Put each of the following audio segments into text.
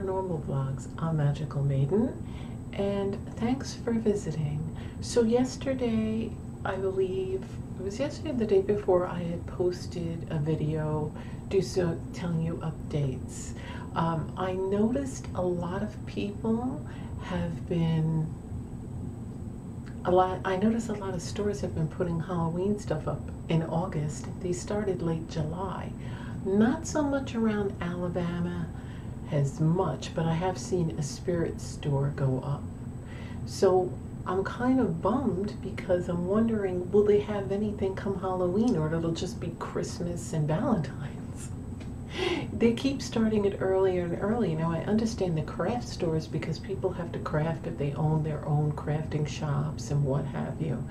Paranormal Vlogs. I'm Magical Maiden, and thanks for visiting. So yesterday, I believe, it was yesterday or the day before, I had posted a video telling you updates. I noticed a lot of people have been, I noticed a lot of stores have been putting Halloween stuff up in August. They started late July. Not so much around Alabama as much, but I have seen a spirit store go up. So I'm kind of bummed because I'm wondering, will they have anything come Halloween, or it'll just be Christmas and Valentine's? They keep starting it earlier and earlier. Now, I understand the craft stores because people have to craft if they own their own crafting shops and what have you,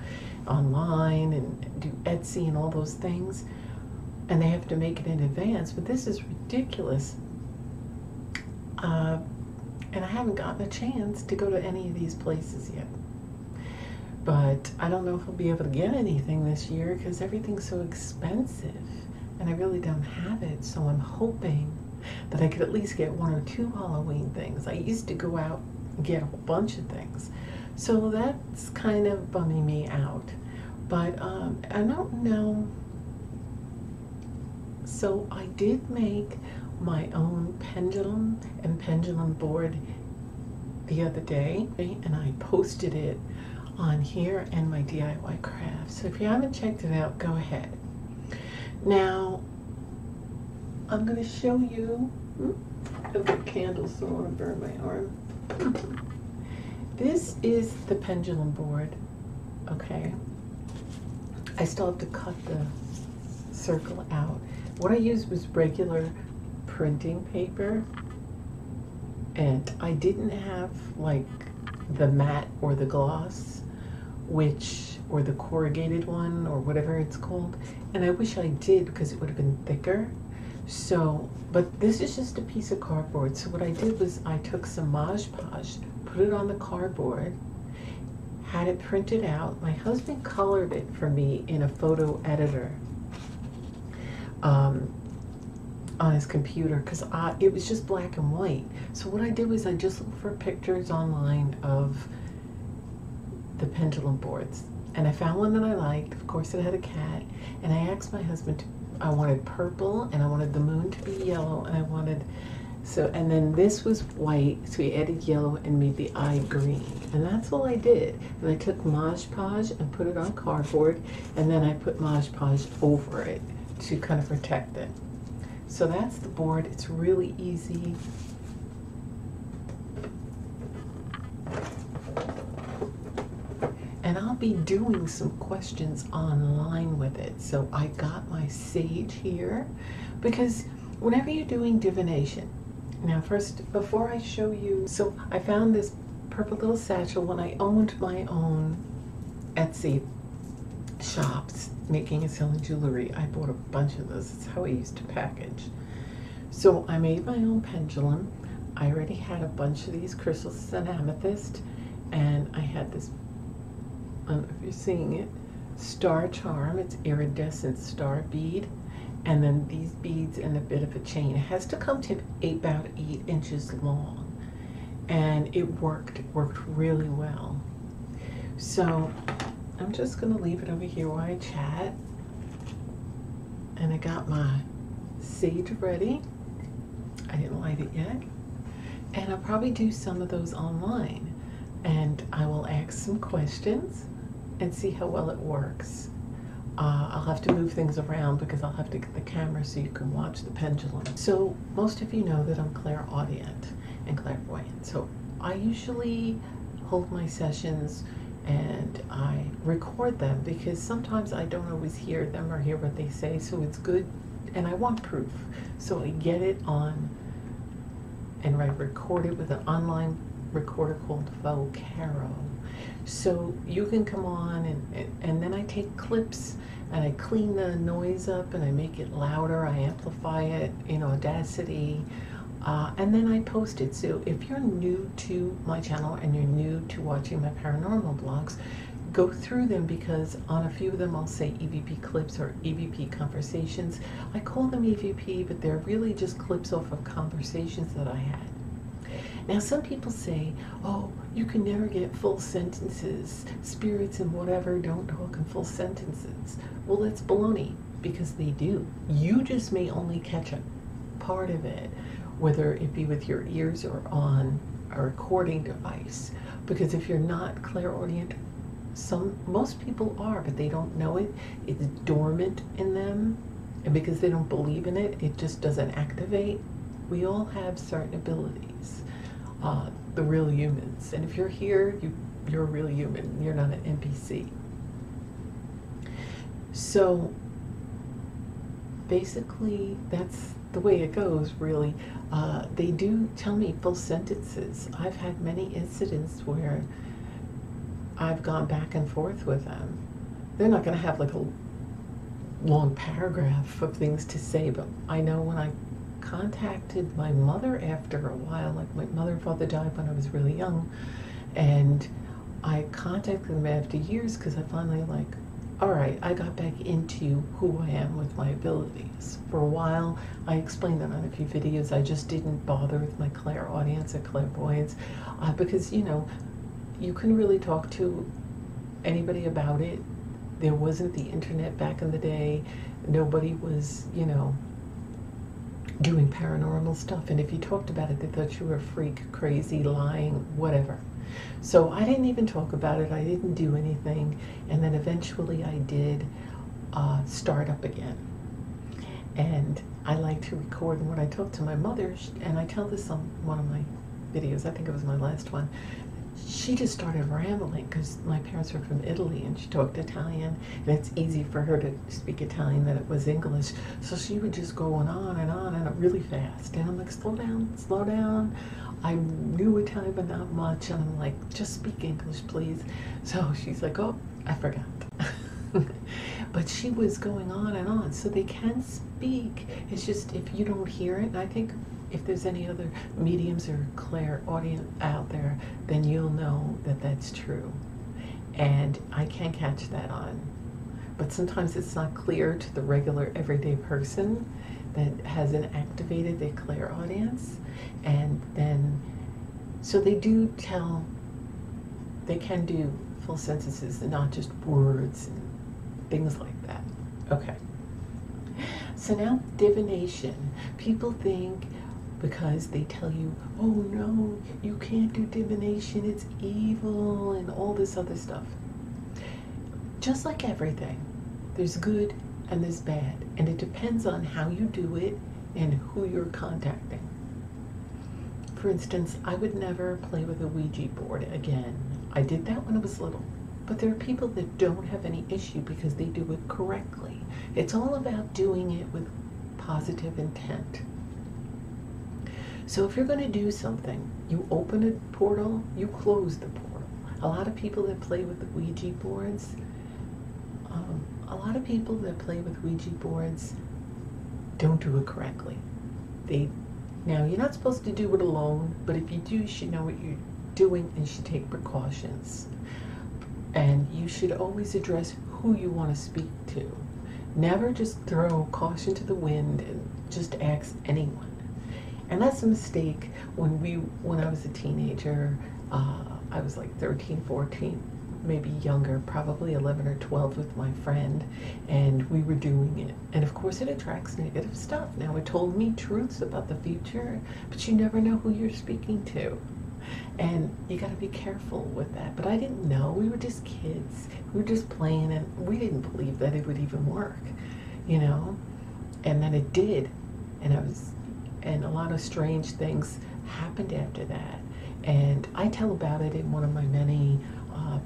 online, and do Etsy and all those things, and they have to make it in advance. But this is ridiculous. And I haven't gotten a chance to go to any of these places yet. But I don't know if I'll be able to get anything this year because everything's so expensive and I really don't have it. So I'm hoping that I could at least get 1 or 2 Halloween things. I used to go out and get a whole bunch of things. So that's kind of bumming me out. But I don't know. So I did make my own pendulum and pendulum board the other day, and I posted it on here and my DIY craft. So if you haven't checked it out, go ahead. Now I'm going to show you. I've got candles, so I don't want to burn my arm. This is the pendulum board. Okay, I still have to cut the circle out. What I used was regular printing paper, and I didn't have like the matte or the gloss, or the corrugated one, or whatever it's called, and I wish I did because it would have been thicker. So, but this is just a piece of cardboard. So what I did was I took some Mod Podge, put it on the cardboard, had it printed out. My husband colored it for me in a photo editor on his computer, because it was just black and white. So what I did was I just looked for pictures online of the pendulum boards, and I found one that I liked. Of course, it had a cat, and I asked my husband I wanted purple, and I wanted the moon to be yellow, and I wanted, and then this was white, so he added yellow and made the eye green, and that's all I did. And I took Mod Podge and put it on cardboard, and then I put Mod Podge over it to kind of protect it. So that's the board. It's really easy. And I'll be doing some questions online with it. So I got my sage here, because whenever you're doing divination, now first, before I show you, so I found this purple little satchel when I owned my own Etsy shops making and selling jewelry. I bought a bunch of those. It's how I used to package. So I made my own pendulum. I already had a bunch of these crystals and amethyst, and I had this, I don't know if you're seeing it, star charm. It's iridescent star bead, and then these beads and a bit of a chain. It has to come to about 8 inches long, and it worked really well. So I'm just gonna leave it over here while I chat. And I got my sage ready. I didn't light it yet. And I'll probably do some of those online. And I will ask some questions and see how well it works. I'll have to move things around because I'll have to get the camera so you can watch the pendulum. So most of you know that I'm clairaudient and clairvoyant. So I usually hold my sessions and I record them because sometimes I don't always hear them or hear what they say, so it's good, and I want proof. So I get it on, and I record it with an online recorder called Vocaro. So you can come on, and then I take clips and I clean the noise up and I make it louder, I amplify it in Audacity, and then I post it. So if you're new to my channel and you're new to watching my paranormal vlogs, go through them, because on a few of them I'll say EVP clips or EVP conversations. I call them EVP, but they're really just clips off of conversations that I had. Now, some people say, oh, you can never get full sentences. Spirits and whatever don't talk in full sentences. Well, that's baloney, because they do. You just may only catch a part of it, whether it be with your ears or on a recording device. Because if you're not clairaudient, most people are, but they don't know it. It's dormant in them, and because they don't believe in it, it just doesn't activate. We all have certain abilities, the real humans. And if you're here, you're a real human. You're not an NPC. So basically, that's the way it goes, really. They do tell me full sentences. I've had many incidents where I've gone back and forth with them. They're not going to have like a long paragraph of things to say, but I know when I contacted my mother after a while, like my mother and father died when I was really young, and I contacted them after years because I finally all right, I got back into who I am with my abilities. For a while, I explained that on a few videos. I just didn't bother with my clairaudience or clairvoyance because, you know, you can really talk to anybody about it. There wasn't the internet back in the day. Nobody was, you know, doing paranormal stuff. And if you talked about it, they thought you were a freak, crazy, lying, whatever. So I didn't even talk about it. I didn't do anything. And then eventually I did start up again. And I like to record. And when I talk to my mother, and I tell this on one of my videos, I think it was my last one, she just started rambling because my parents were from Italy and she talked Italian, and it's easy for her to speak Italian than it was English. So she would just go on and really fast. And I'm like, slow down, slow down. I knew Italian, but not much. And I'm like, just speak English, please. So she's like, oh, I forgot. But she was going on and on. So they can speak. It's just if you don't hear it, and I think if there's any other mediums or clairaudient out there, then you'll know that that's true. And I can catch that on. But sometimes it's not clear to the regular everyday person that hasn't activated their clairaudience. And then, so they do tell, they can do full sentences and not just words and things like that. Okay. So now divination. People think, because they tell you, oh no, you can't do divination, it's evil, and all this other stuff. Just like everything, there's good and there's bad, and it depends on how you do it and who you're contacting. For instance, I would never play with a Ouija board again. I did that when I was little, but there are people that don't have any issue because they do it correctly. It's all about doing it with positive intent. So if you're going to do something, you open a portal, you close the portal. A lot of people that play with the Ouija boards, don't do it correctly. Now, you're not supposed to do it alone, but if you do, you should know what you're doing and you should take precautions. And you should always address who you want to speak to. Never just throw caution to the wind and just ask anyone. And that's a mistake. When I was a teenager, I was like 13, 14, maybe younger, probably 11 or 12 with my friend, and we were doing it. And of course it attracts negative stuff. Now, it told me truths about the future, but you never know who you're speaking to. And you got to be careful with that. But I didn't know. We were just kids. We were just playing, and we didn't believe that it would even work, you know? And then it did. And a lot of strange things happened after that. And I tell about it in one of my many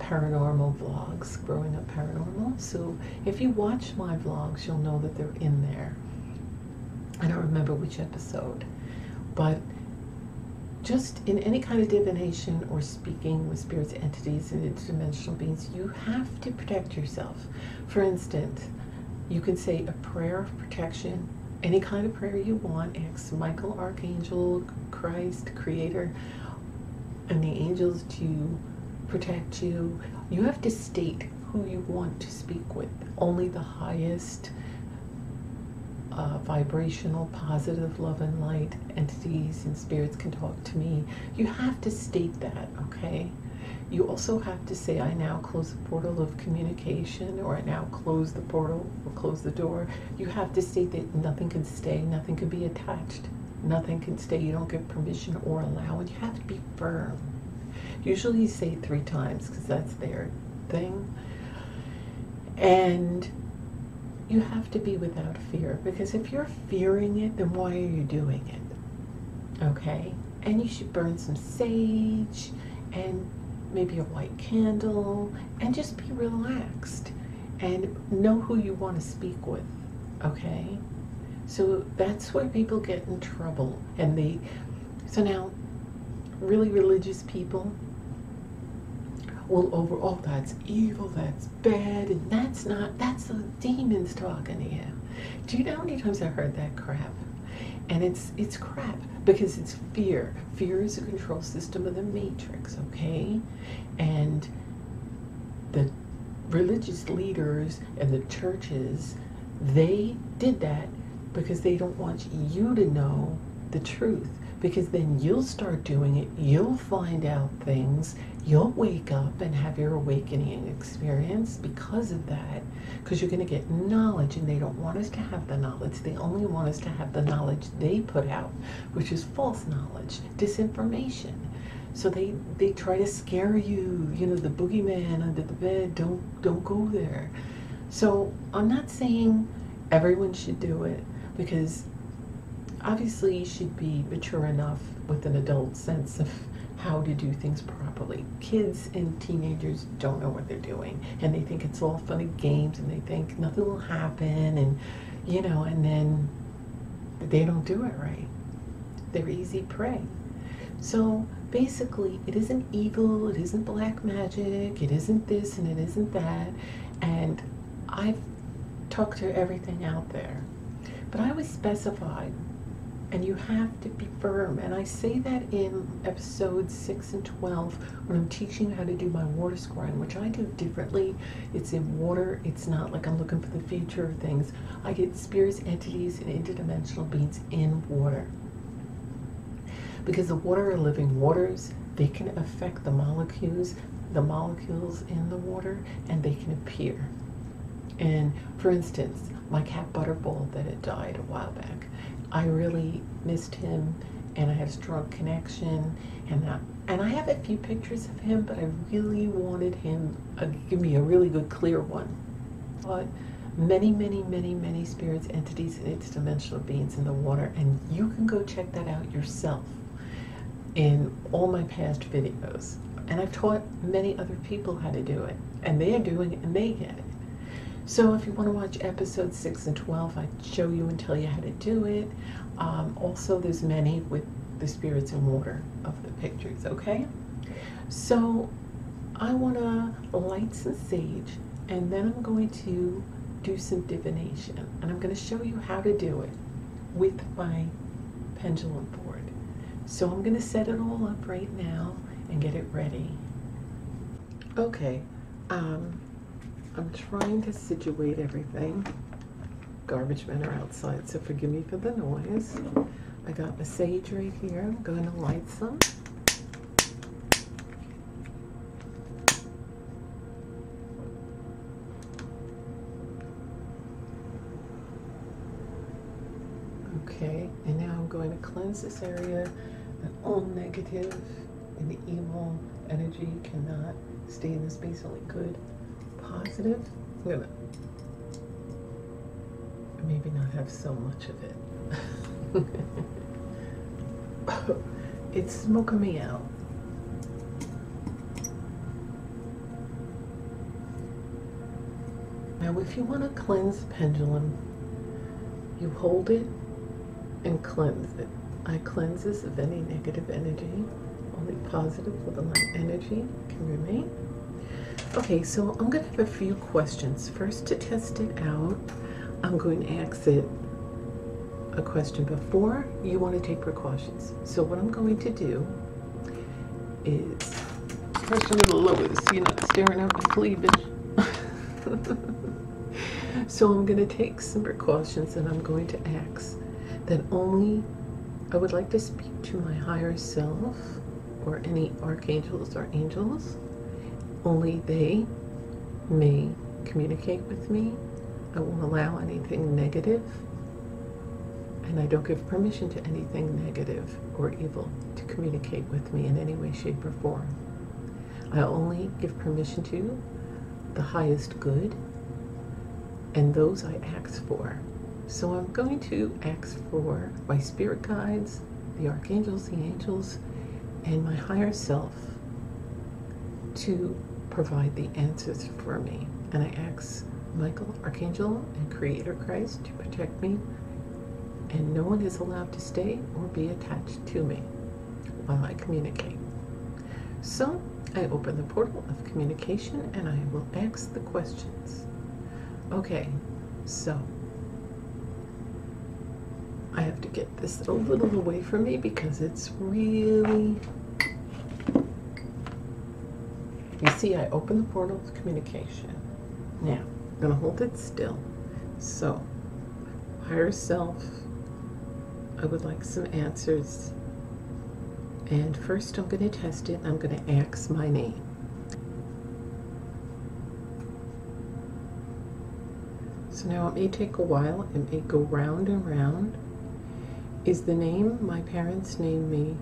paranormal vlogs, Growing Up Paranormal. So if you watch my vlogs, you'll know that they're in there. I don't remember which episode. But just in any kind of divination or speaking with spirits, entities, and interdimensional beings, you have to protect yourself. For instance, you can say a prayer of protection, any kind of prayer you want. Ask Michael, Archangel, Christ, Creator, and the angels to protect you. You have to state who you want to speak with. Only the highest vibrational, positive love and light entities and spirits can talk to me, you have to state that, okay? You also have to say, I now close the portal of communication, or I now close the portal or close the door. You have to state that nothing can stay, nothing can be attached, nothing can stay. You don't give permission or allowance. You have to be firm. Usually you say it 3 times because that's their thing. And you have to be without fear, because if you're fearing it, then why are you doing it? Okay? And you should burn some sage and maybe a white candle and just be relaxed and know who you want to speak with. Okay? So that's where people get in trouble. And so now really religious people will oh, that's evil, that's bad, and that's the demons talking to you. Do you know how many times I heard that crap? And it's crap, because it's fear. Fear is a control system of the matrix, okay? And the religious leaders and the churches, they did that because they don't want you to know the truth. Because then you'll start doing it, you'll find out things, you'll wake up and have your awakening experience because of that, because you're going to get knowledge, and they don't want us to have the knowledge. They only want us to have the knowledge they put out, which is false knowledge, disinformation. So they try to scare you, you know, the boogeyman under the bed, don't go there. So I'm not saying everyone should do it, because obviously you should be mature enough with an adult sense of how to do things properly. Kids and teenagers don't know what they're doing, and they think it's all fun and games, and they think nothing will happen, and you know, and then they don't do it right. They're easy prey. So basically, it isn't evil, it isn't black magic, it isn't this and it isn't that, and I've talked to everything out there. But I always specified, and you have to be firm. And I say that in episodes 6 and 12 when I'm teaching you how to do my water scrying, which I do differently. It's in water. It's not like I'm looking for the future of things. I get spirits, entities, and interdimensional beings in water. Because the water are living waters, they can affect the molecules in the water, and they can appear. And for instance, my cat Butterball that had died a while back, I really missed him, and I had a strong connection, and I have a few pictures of him, but I really wanted him give me a really good clear one. But many spirits, entities, and interdimensional beings in the water, and you can go check that out yourself in all my past videos. And I've taught many other people how to do it, and they are doing it, and they get it. So if you want to watch episodes 6 and 12, I show you and tell you how to do it. Also, there's many with the spirits in water of the pictures, okay? So I want to light some sage, and then I'm going to do some divination. And I'm going to show you how to do it with my pendulum board. So I'm going to set it all up right now and get it ready. Okay. I'm trying to situate everything. Garbage men are outside, so forgive me for the noise. I got my sage right here. I'm going to light some. Okay, and now I'm going to cleanse this area, that all negative and the evil energy cannot stay in this space, only good. Positive. I'm gonna maybe not have so much of it. It's smoking me out. Now, if you want to cleanse the pendulum, you hold it and cleanse it. I cleanse this of any negative energy. Only positive with the light energy can remain. Okay, so I'm going to have a few questions. First, to test it out, I'm going to ask it a question before you want to take precautions. So what I'm going to do is, first I'm going to lower this so you're not staring at my cleavage. So I'm going to take some precautions, and I'm going to ask that only I would like to speak to my higher self or any archangels or angels. Only they may communicate with me. I won't allow anything negative, and I don't give permission to anything negative or evil to communicate with me in any way, shape, or form. I only give permission to the highest good and those I ask for. So I'm going to ask for my spirit guides, the archangels, the angels, and my higher self to provide the answers for me. And I ask Michael, Archangel, and Creator Christ to protect me, and no one is allowed to stay or be attached to me while I communicate. So I open the portal of communication and I will ask the questions. Okay, so I have to get this a little away from me because it's really, you see, I open the portal of communication. Now, I'm going to hold it still. So, higher self, I would like some answers. And first I'm going to test it. I'm going to ask my name. So now it may take a while. It may go round and round. Is the name my parents named me?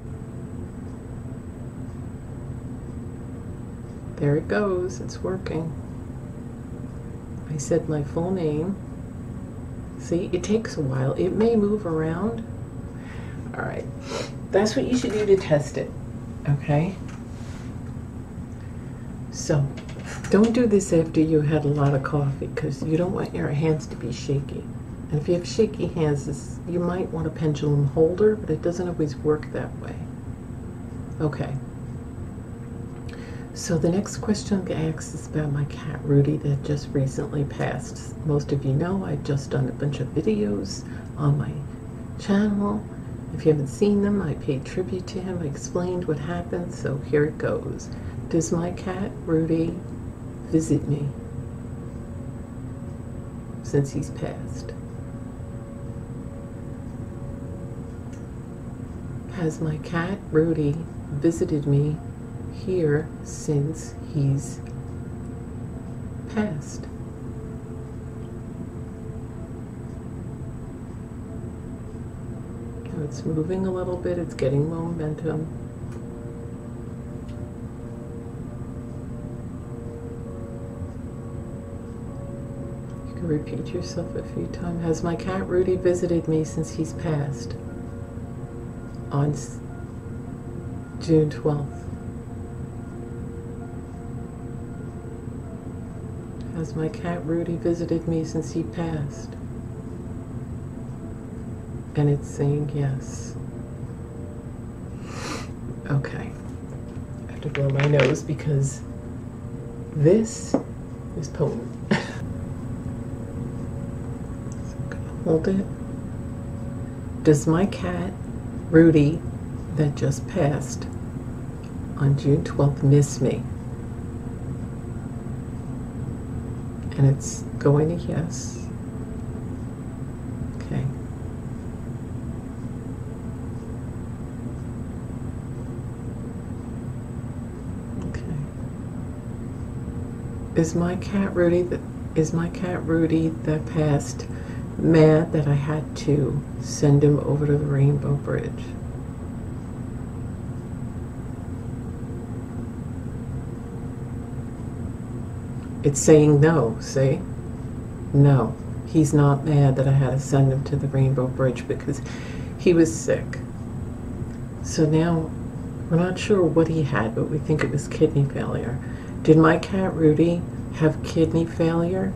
There it goes. It's working. I said my full name. See, it takes a while. It may move around. All right. That's what you should do to test it. Okay? So, don't do this after you had a lot of coffee because you don't want your hands to be shaky. And if you have shaky hands, you might want a pendulum holder, but it doesn't always work that way. Okay. So the next question I'm going to ask is about my cat Rudy that just recently passed. Most of you know I've just done a bunch of videos on my channel. If you haven't seen them, I paid tribute to him. I explained what happened, so here it goes. Does my cat Rudy visit me since he's passed? Has my cat Rudy visited me here since he's passed? It's moving a little bit, it's getting momentum. You can repeat yourself a few times. Has my cat Rudy visited me since he's passed? On June 12th. Has my cat Rudy visited me since he passed? And it's saying yes. Okay. I have to blow my nose because this is potent. So I'm gonna hold it. Does my cat Rudy that just passed on June 12th miss me? And it's going to yes. Okay. Okay. Is my cat Rudy that passed mad that I had to send him over to the Rainbow Bridge? It's saying no, see? No, he's not mad that I had to send him to the Rainbow Bridge because he was sick. So now, we're not sure what he had, but we think it was kidney failure. Did my cat Rudy have kidney failure?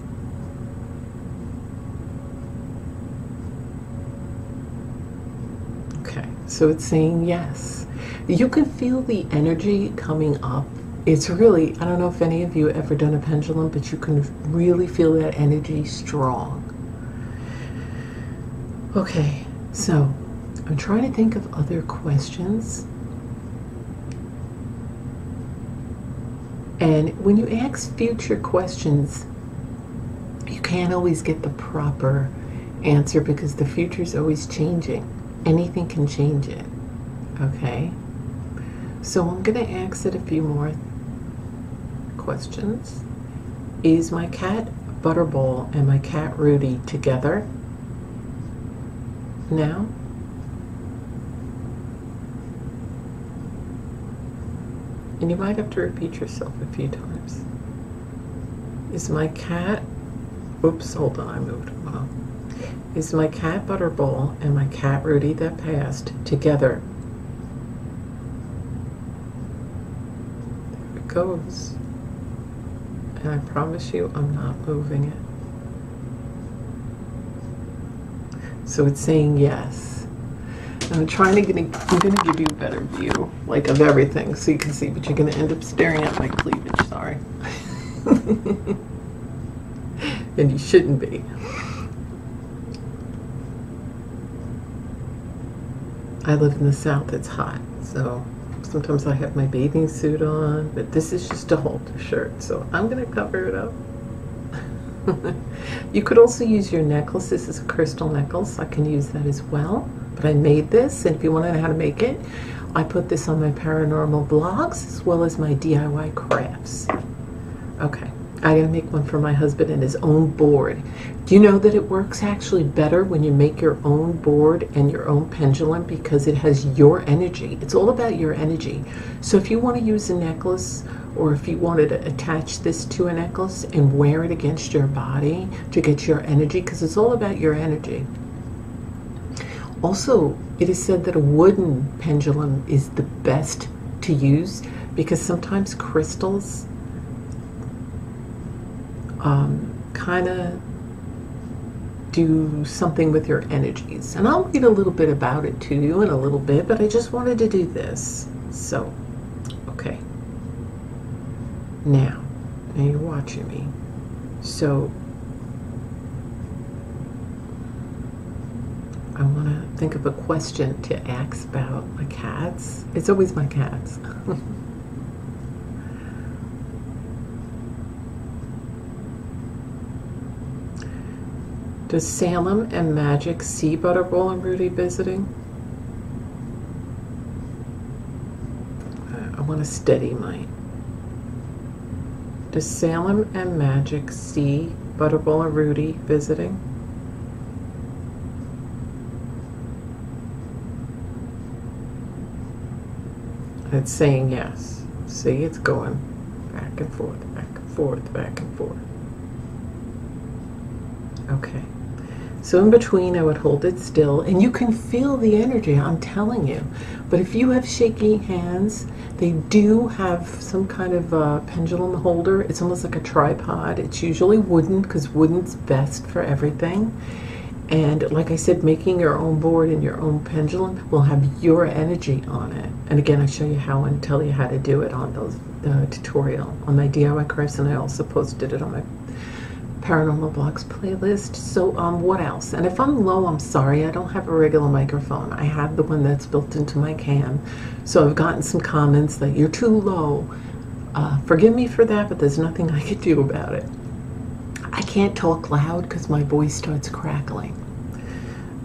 Okay, so it's saying yes. You can feel the energy coming up. It's really, I don't know if any of you have ever done a pendulum, but you can really feel that energy strong. Okay, so I'm trying to think of other questions. And when you ask future questions, you can't always get the proper answer because the future is always changing. Anything can change it. Okay? So I'm going to ask it a few more questions. Is my cat Butterball and my cat Rudy together now? And you might have to repeat yourself a few times. Is my cat, oops, hold on, I moved them up. Is my cat Butterball and my cat Rudy that passed together? There it goes. And I promise you, I'm not moving it. So it's saying yes. I'm gonna give you a better view, like of everything, so you can see, but you're gonna end up staring at my cleavage, sorry. And you shouldn't be. I live in the South, it's hot, so sometimes I have my bathing suit on, but this is just a halter shirt, so I'm gonna cover it up. You could also use your necklace. This is a crystal necklace. I can use that as well, but I made this, and if you want to know how to make it, I put this on my paranormal blogs as well as my DIY crafts. Okay, I gotta make one for my husband and his own board. Do you know that it works actually better when you make your own board and your own pendulum because it has your energy? It's all about your energy. So if you want to use a necklace, or if you wanted to attach this to a necklace and wear it against your body to get your energy, because it's all about your energy. Also, it is said that a wooden pendulum is the best to use because sometimes crystals kind of do something with your energies. And I'll read a little bit about it to you in a little bit, but I just wanted to do this. So, okay. Now you're watching me. So I want to think of a question to ask about my cats. It's always my cats. Does Salem and Magic see Butterball and Rudy visiting? I want to steady mine. Does Salem and Magic see Butterball and Rudy visiting? It's saying yes. See, it's going back and forth, back and forth, back and forth. Okay. So in between, I would hold it still, and you can feel the energy, I'm telling you. But if you have shaky hands, they do have some kind of pendulum holder. It's almost like a tripod. It's usually wooden because wooden's best for everything. And like I said, making your own board and your own pendulum will have your energy on it. And again, I show you how and tell you how to do it on those tutorial on my DIY crafts, and I also posted it on my Paranormal Blogs playlist. So what else? And if I'm low, I'm sorry, I don't have a regular microphone. I have the one that's built into my cam. So I've gotten some comments that you're too low. Forgive me for that, but there's nothing I can do about it. I can't talk loud because my voice starts crackling.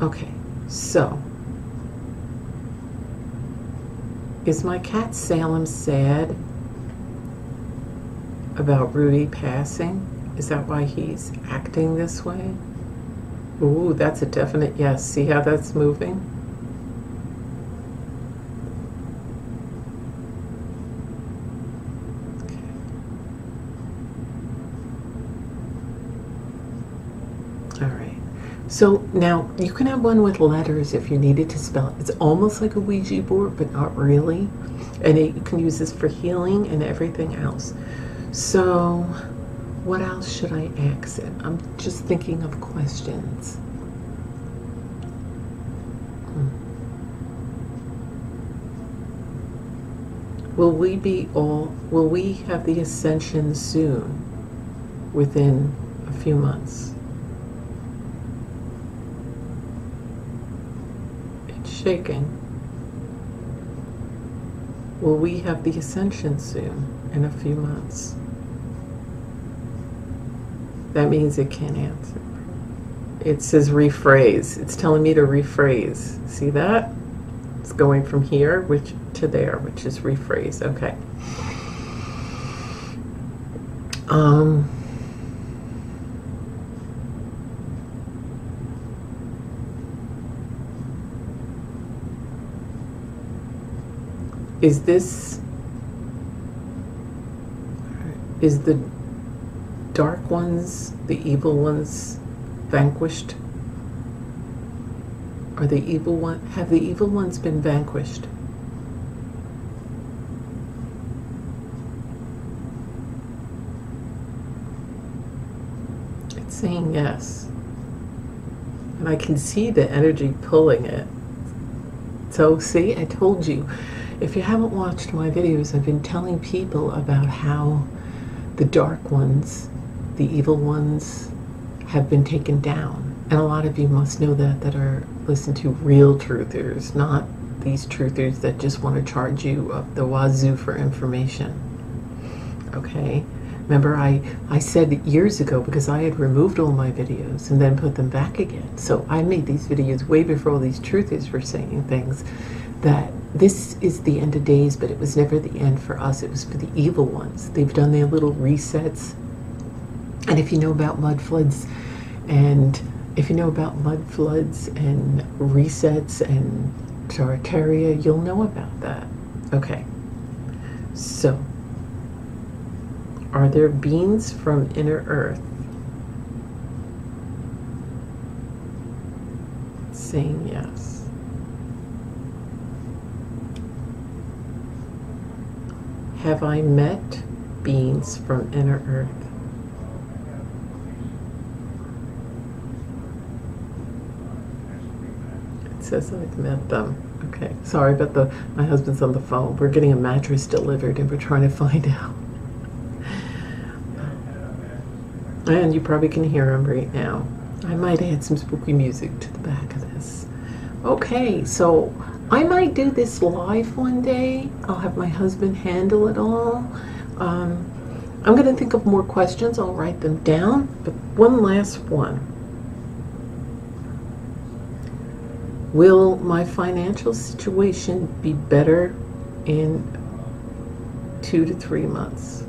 Okay, so is my cat Salem sad about Rudy passing? Is that why he's acting this way? Ooh, that's a definite yes. See how that's moving? Okay. All right. So now you can have one with letters if you needed to spell it. It's almost like a Ouija board, but not really. And you can use this for healing and everything else. So what else should I ask it? I'm just thinking of questions. Will we have the ascension soon? Within a few months? It's shaking. Will we have the ascension soon? In a few months? That means it can't answer. It says rephrase. It's telling me to rephrase. See that? It's going from here to there, which is rephrase. Okay. Is the dark ones, the evil ones, vanquished? Have the evil ones been vanquished? It's saying yes. And I can see the energy pulling it. So see, I told you, if you haven't watched my videos, I've been telling people about how the dark ones, the evil ones, have been taken down. And a lot of you must know that are listen to real truthers, not these truthers that just want to charge you up the wazoo for information. Okay? Remember, I said years ago, because I had removed all my videos and then put them back again. So I made these videos way before all these truthers were saying things, that this is the end of days, but it was never the end for us. It was for the evil ones. They've done their little resets. And if you know about mud floods and resets and Tartaria, you'll know about that. Okay. So, are there beings from inner earth saying yes? Have I met beings from inner earth? It says I've met them. Okay, sorry about my husband's on the phone. We're getting a mattress delivered and we're trying to find out. And you probably can hear him right now. I might add some spooky music to the back of this. Okay, so I might do this live one day. I'll have my husband handle it all. I'm going to think of more questions. I'll write them down. But one last one. Will my financial situation be better in 2 to 3 months?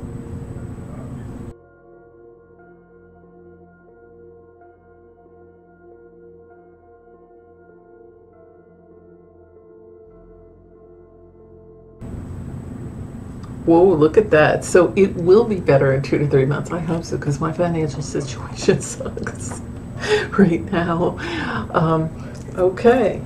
Whoa, look at that. So it will be better in 2 to 3 months. I hope so, because my financial situation sucks right now. Okay.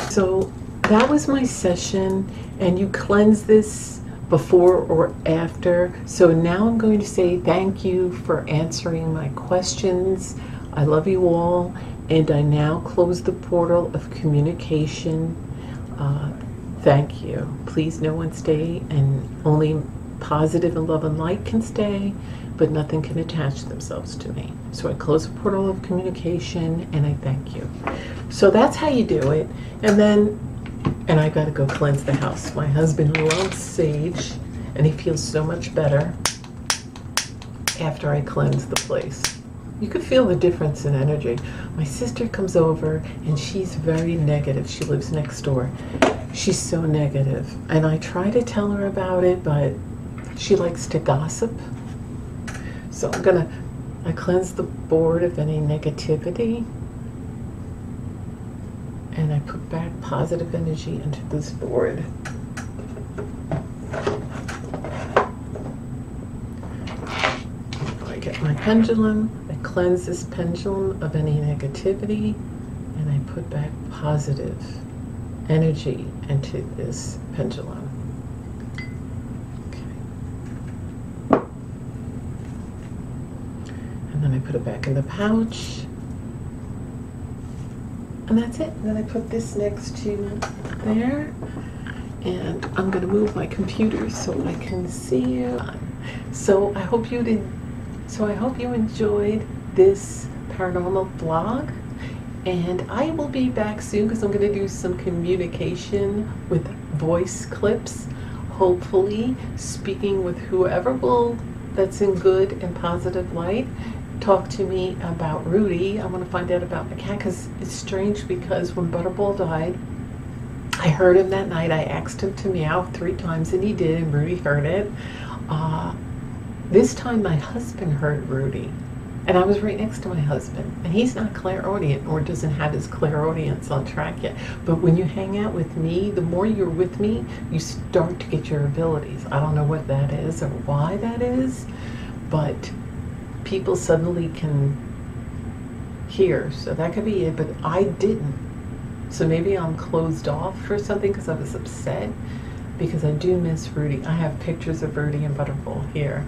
So that was my session, and you cleanse this before or after. So now I'm going to say thank you for answering my questions. I love you all, and I now close the portal of communication. Thank you. Please, no one stay, and only positive and love and light can stay, but nothing can attach themselves to me. So I close the portal of communication, and I thank you. So that's how you do it. And I gotta go cleanse the house. My husband loves sage, and he feels so much better after I cleanse the place. You could feel the difference in energy. My sister comes over, and she's very negative. She lives next door. She's so negative. And I try to tell her about it, but she likes to gossip. So I cleanse the board of any negativity, and I put back positive energy into this board. I get my pendulum, I cleanse this pendulum of any negativity, and I put back positive energy into this pendulum. And then I put it back in the pouch. And that's it. And then I put this next to there. And I'm going to move my computer so I can see you. So I hope you enjoyed this paranormal vlog. And I will be back soon because I'm going to do some communication with voice clips. hopefully speaking with whoever will, that's in good and positive light, talk to me about Rudy. I want to find out about my cat, because it's strange, because when Butterball died, I heard him that night. I asked him to meow 3 times and he did, and Rudy heard it. This time my husband heard Rudy, and I was right next to my husband, and he's not clairaudient, or doesn't have his clairaudience on track yet. But when you hang out with me, the more you're with me, you start to get your abilities. I don't know what that is or why that is, but people suddenly can hear, so that could be it. But I didn't, so maybe I'm closed off for something, because I was upset, because I do miss Rudy. I have pictures of Rudy and Butterball here.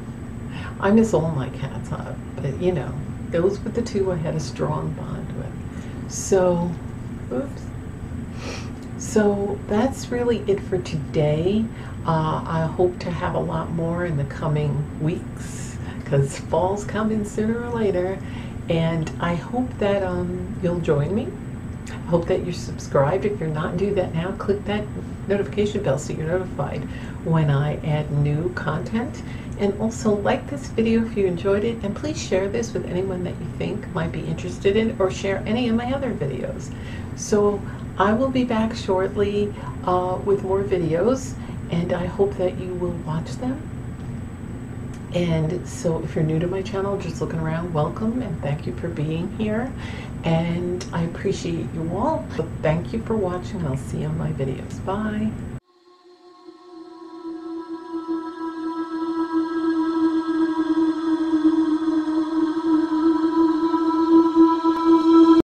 I miss all my cats, but you know, those were the 2 I had a strong bond with. So, oops. So that's really it for today. I hope to have a lot more in the coming weeks, because fall's coming sooner or later, and I hope that you'll join me. I hope that you're subscribed. If you're not, do that now. Click that notification bell so you're notified when I add new content. And also like this video if you enjoyed it, and please share this with anyone that you think might be interested in, or share any of my other videos. So I will be back shortly with more videos, and I hope that you will watch them. And so if you're new to my channel, just looking around, welcome, and thank you for being here. And I appreciate you all. So thank you for watching. I'll see you on my videos. Bye.